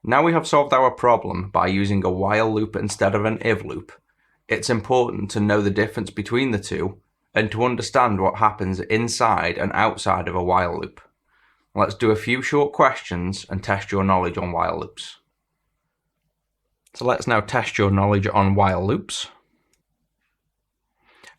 Now we have solved our problem by using a while loop instead of an if loop. It's important to know the difference between the two and to understand what happens inside and outside of a while loop. Let's do a few short questions and test your knowledge on while loops. So let's now test your knowledge on while loops.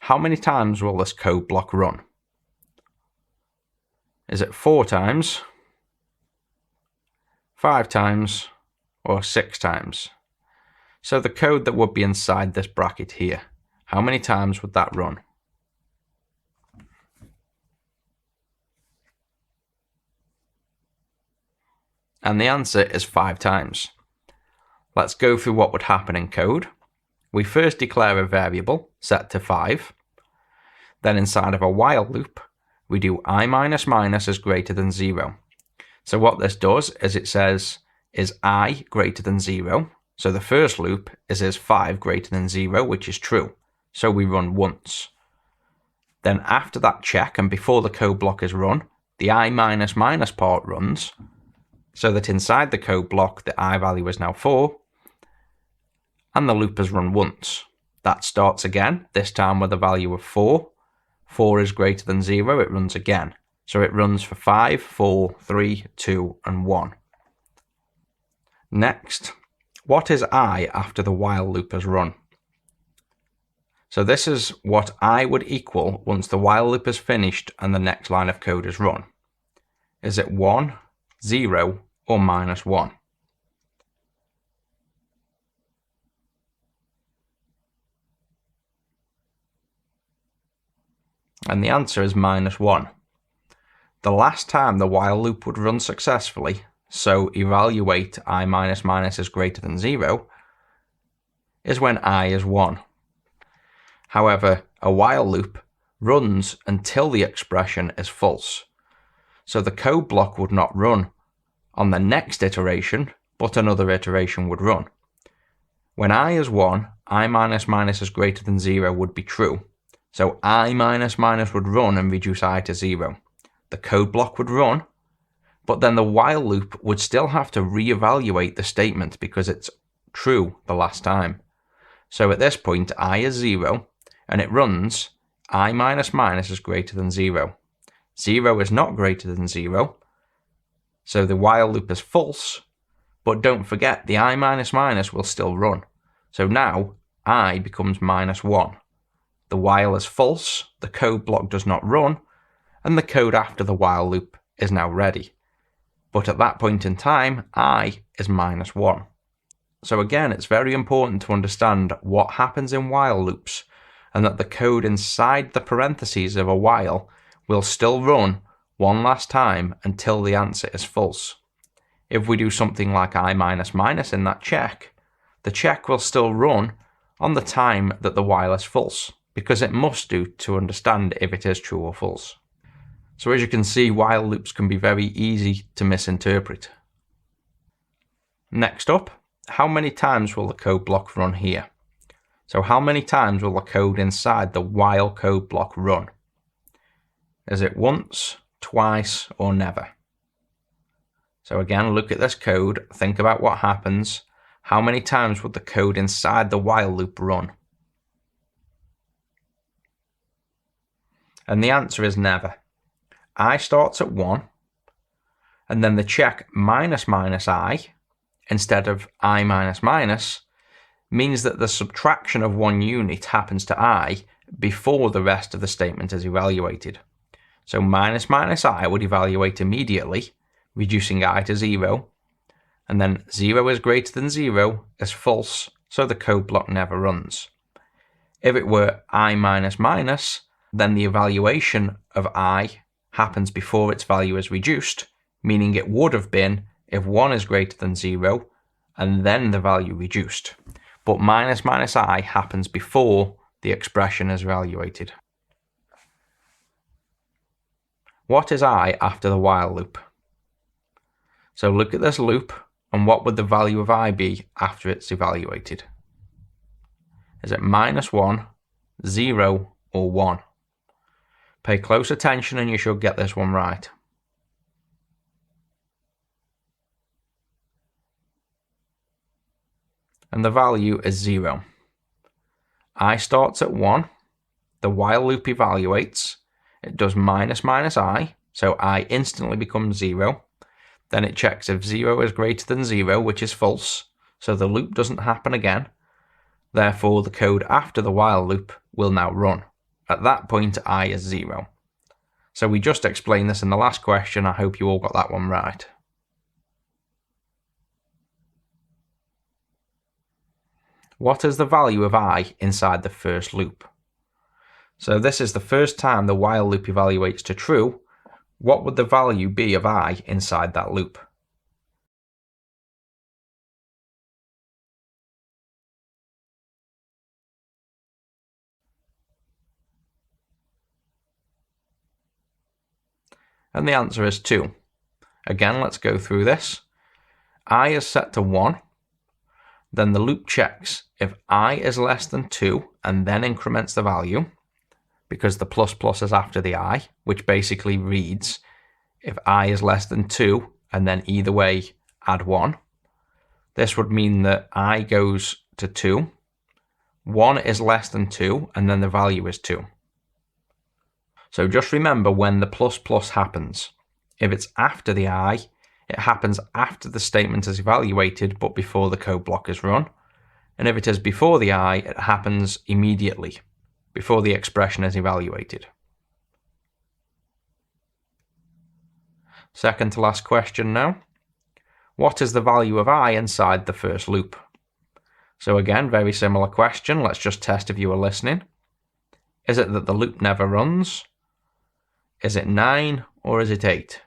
How many times will this code block run? Is it 4 times, 5 times, or 6 times? So the code that would be inside this bracket here, how many times would that run? And the answer is 5 times. Let's go through what would happen in code. We first declare a variable set to 5. Then inside of a while loop, we do I minus minus is greater than 0. So what this does is it says, is I greater than 0? So the first loop is 5 greater than 0, which is true. So we run once. Then after that check and before the code block is run, the I minus minus part runs, so that inside the code block the I value is now 4, and the loop has run once. That starts again, this time with a value of 4. 4 is greater than 0, it runs again. So it runs for 5, 4, 3, 2, and 1. Next, what is I after the while loop has run? So this is what I would equal once the while loop is finished and the next line of code is run. Is it 1, 0, or minus 1? And the answer is minus 1. The last time the while loop would run successfully, so evaluate I minus minus is greater than 0, is when I is 1. However, a while loop runs until the expression is false. So the code block would not run on the next iteration, but another iteration would run. When I is 1, I minus minus is greater than 0 would be true. So I minus minus would run and reduce I to 0. The code block would run, but then the while loop would still have to reevaluate the statement because it's true the last time. So at this point, I is 0, and it runs I minus minus is greater than 0. 0 is not greater than 0, so the while loop is false, but don't forget the I minus minus will still run. So now I becomes minus 1. The while is false, the code block does not run, and the code after the while loop is now ready. But at that point in time, I is minus 1. So again, it's very important to understand what happens in while loops, and that the code inside the parentheses of a while will still run one last time until the answer is false. If we do something like I minus minus in that check, the check will still run on the time that the while is false, because it must do to understand if it is true or false. So as you can see, while loops can be very easy to misinterpret. Next up, how many times will the code block run here? So how many times will the code inside the while code block run? Is it once, twice, or never? So again, look at this code, think about what happens. How many times would the code inside the while loop run? And the answer is never. I starts at 1, and then the check minus minus I, instead of I minus minus, means that the subtraction of 1 unit happens to I before the rest of the statement is evaluated. So minus minus I would evaluate immediately, reducing I to 0, and then 0 is greater than 0 is false, so the code block never runs. If it were I minus minus, then the evaluation of I happens before its value is reduced, meaning it would have been if 1 is greater than 0 and then the value reduced. But minus minus I happens before the expression is evaluated. What is I after the while loop? So look at this loop, and what would the value of I be after it's evaluated? Is it minus 1, 0, or 1? Pay close attention and you should get this one right. and the value is 0. I starts at 1, the while loop evaluates, it does minus minus I, so I instantly becomes 0. Then it checks if 0 is greater than 0, which is false, so the loop doesn't happen again. Therefore, the code after the while loop will now run. At that point, I is 0. So we just explained this in the last question. I hope you all got that one right. What is the value of I inside the first loop? So this is the first time the while loop evaluates to true. What would the value be of I inside that loop? And the answer is 2. Again, let's go through this. I is set to 1. Then the loop checks if I is less than 2 and then increments the value, because the plus plus is after the I, which basically reads if I is less than 2 and then either way add 1. This would mean that I goes to 2, 1 is less than 2, and then the value is 2. So just remember when the plus plus happens. If it's after the I, it happens after the statement is evaluated but before the code block is run. And if it is before the I, it happens immediately, before the expression is evaluated. Second to last question now. What is the value of I inside the first loop? So again, very similar question. Let's just test if you were listening. Is it that the loop never runs? Is it 9 or is it 8?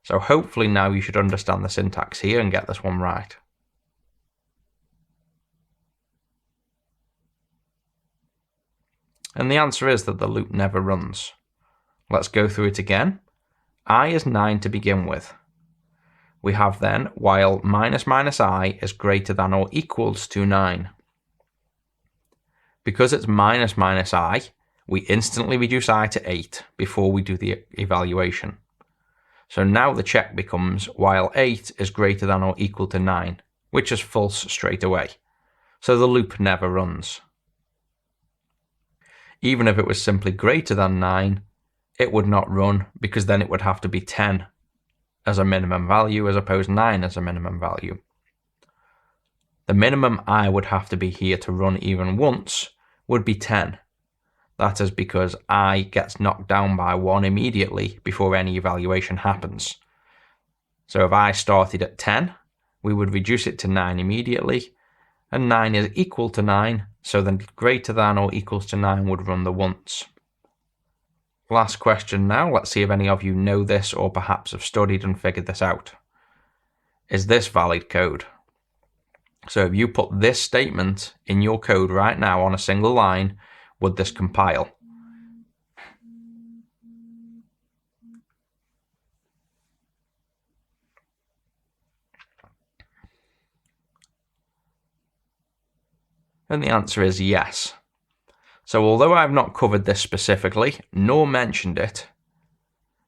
So hopefully now you should understand the syntax here and get this one right. And the answer is that the loop never runs. Let's go through it again. I is 9 to begin with. We have then while minus minus I is greater than or equals to 9. Because it's minus minus I, we instantly reduce I to 8 before we do the evaluation. So now the check becomes while 8 is greater than or equal to 9, which is false straight away. So the loop never runs. Even if it was simply greater than 9, it would not run because then it would have to be 10 as a minimum value as opposed to 9 as a minimum value. The minimum I would have to be here to run even once would be 10. That is because I gets knocked down by 1 immediately before any evaluation happens. So if I started at 10, we would reduce it to 9 immediately, and 9 is equal to 9, so then greater than or equals to 9 would run the once. Last question now. Let's see if any of you know this or perhaps have studied and figured this out. Is this valid code? So if you put this statement in your code right now on a single line, would this compile? And the answer is yes. So although I've not covered this specifically, nor mentioned it,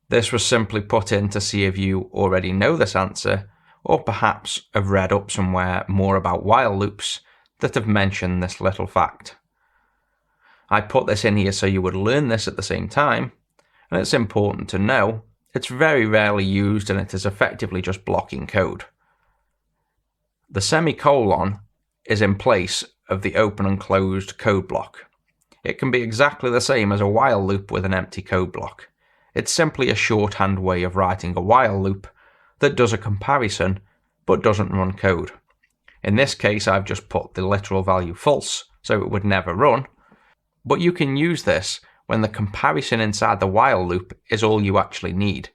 this was simply put in to see if you already know this answer, or perhaps have read up somewhere more about while loops that have mentioned this little fact. I put this in here so you would learn this at the same time, and it's important to know it's very rarely used and it is effectively just blocking code. The semicolon is in place of the open and closed code block. It can be exactly the same as a while loop with an empty code block. It's simply a shorthand way of writing a while loop that does a comparison but doesn't run code. In this case, I've just put the literal value false, so it would never run. But you can use this when the comparison inside the while loop is all you actually need.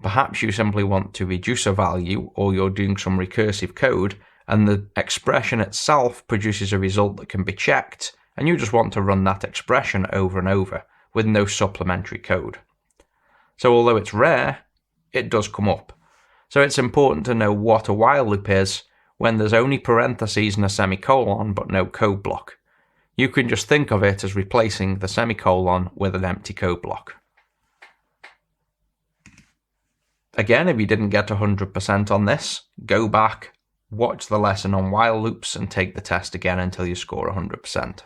Perhaps you simply want to reduce a value, or you're doing some recursive code and the expression itself produces a result that can be checked, and you just want to run that expression over and over with no supplementary code. So although it's rare, it does come up. So it's important to know what a while loop is when there's only parentheses and a semicolon but no code block. You can just think of it as replacing the semicolon with an empty code block. Again, if you didn't get 100% on this, go back, watch the lesson on while loops and take the test again until you score 100%.